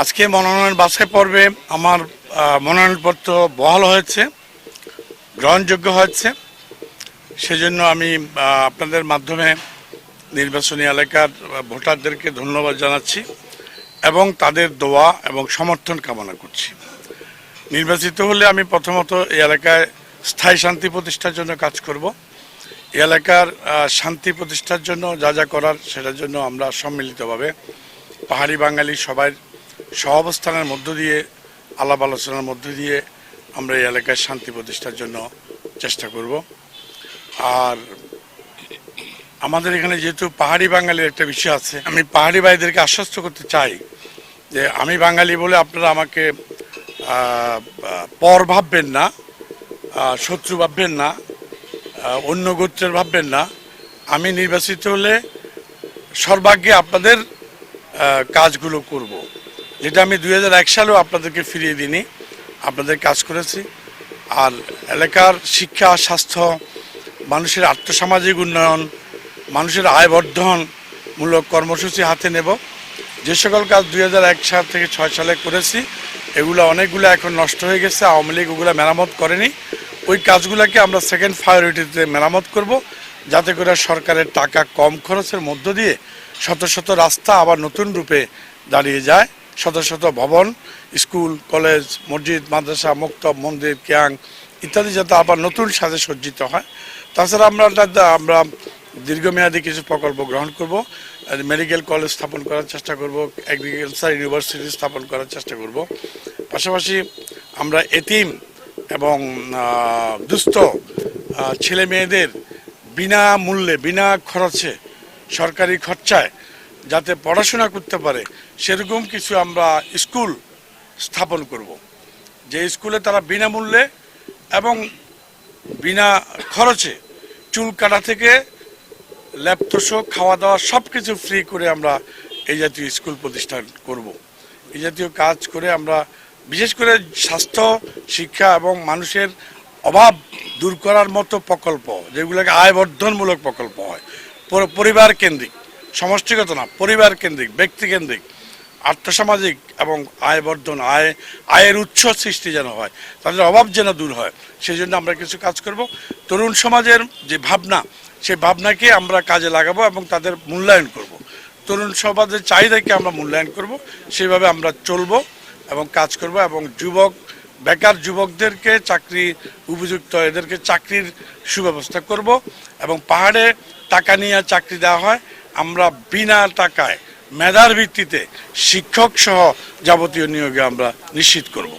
আজকে মনোনয়ন বাছাই পর্বে আমার মনোনয়নপত্র বহাল হয়েছে, গ্রহণযোগ্য হয়েছে। সেজন্য আমি আপনাদের মাধ্যমে নির্বাচনী এলাকার ভোটারদেরকে ধন্যবাদ জানাচ্ছি এবং তাদের দোয়া এবং সমর্থন কামনা করছি। নির্বাচিত হলে আমি প্রথমত এই এলাকায় স্থায়ী শান্তি প্রতিষ্ঠার জন্য কাজ করব। এই এলাকার শান্তি প্রতিষ্ঠার জন্য যা যা করার সেটার জন্য আমরা সম্মিলিতভাবে পাহাড়ি বাঙালি সবাই সহাবস্থানের মধ্য দিয়ে আলাপ আলোচনার মধ্য দিয়ে আমরা এই এলাকায় শান্তি প্রতিষ্ঠার জন্য চেষ্টা করব। আর আমাদের এখানে যেহেতু পাহাড়ি বাঙালির একটা বিষয় আছে, আমি পাহাড়ি ভাইদেরকে আশ্বস্ত করতে চাই যে আমি বাঙালি বলে আপনারা আমাকে পর ভাববেন না, শত্রু ভাববেন না, অন্য গোত্রের ভাববেন না। আমি নির্বাচিত হলে সর্বাগ্যে আপনাদের কাজগুলো করব, যেটা আমি 2001 সালেও আপনাদেরকে ফিরিয়ে দিইনি, আপনাদের কাজ করেছি। আর এলাকার শিক্ষা, স্বাস্থ্য, মানুষের আর্থসামাজিক উন্নয়ন, মানুষের আয় বর্ধনমূলক কর্মসূচি হাতে নেব। যে সকল কাজ 2001 সাল থেকে 6 সালে করেছি, এগুলো অনেকগুলো এখন নষ্ট হয়ে গেছে, আওয়ামী লীগ ওগুলো মেরামত করেনি। ওই কাজগুলোকে আমরা সেকেন্ড প্রায়োরিটিতে মেরামত করব, যাতে করে সরকারের টাকা কম খরচের মধ্য দিয়ে শত শত রাস্তা আবার নতুন রূপে দাঁড়িয়ে যায়, শত শত ভবন, স্কুল, কলেজ, মসজিদ, মাদ্রাসা, মক্তব, মন্দির, ক্যাং ইত্যাদি যাতে আবার নতুন সাজে সজ্জিত হয়। তাছাড়া আমরা দীর্ঘমেয়াদী কিছু প্রকল্প গ্রহণ করব। মেডিকেল কলেজ স্থাপন করার চেষ্টা করব, এগ্রিকালচার ইউনিভার্সিটি স্থাপন করার চেষ্টা করব। পাশাপাশি আমরা এতিম এবং দুস্থ ছেলে মেয়েদের বিনামূল্যে, বিনা খরচে, সরকারি খরচায় যাতে পড়াশোনা করতে পারে সেরকম কিছু আমরা স্কুল স্থাপন করব, যে স্কুলে তারা বিনামূল্যে এবং বিনা খরচে চুল কাটা থেকে ল্যাপটপ, খাওয়া দাওয়া সব কিছু ফ্রি করে আমরা এই জাতীয় স্কুল প্রতিষ্ঠান করব। এই জাতীয় কাজ করে আমরা বিশেষ করে স্বাস্থ্য, শিক্ষা এবং মানুষের অভাব দূর করার মতো প্রকল্প, যেগুলোকে আয়বর্ধনমূলক প্রকল্প হয়, পরিবার কেন্দ্রিক, সমষ্টিগত না, পরিবার কেন্দ্রিক, ব্যক্তিকেন্দ্রিক, আর্থসামাজিক এবং আয়বর্ধন, আয়ের উৎস সৃষ্টি যেন হয়, তাদের অভাব যেন দূর হয়, সেই জন্য আমরা কিছু কাজ করব। তরুণ সমাজের যে ভাবনা, সেই ভাবনাকে আমরা কাজে লাগাবো এবং তাদের মূল্যায়ন করব। তরুণ সমাজের চাহিদাকে আমরা মূল্যায়ন করব, সেইভাবে আমরা চলব এবং কাজ করব। এবং বেকার যুবকদেরকে চাকরি উপযুক্ত, এদেরকে চাকরির সুব্যবস্থা করব। এবং পাহাড়ে টাকা নিয়ে চাকরি দেওয়া হয়, আমরা বিনা টাকায় মেধার ভিত্তিতে শিক্ষক সহ যাবতীয় নিয়োগে আমরা নিশ্চিত করব।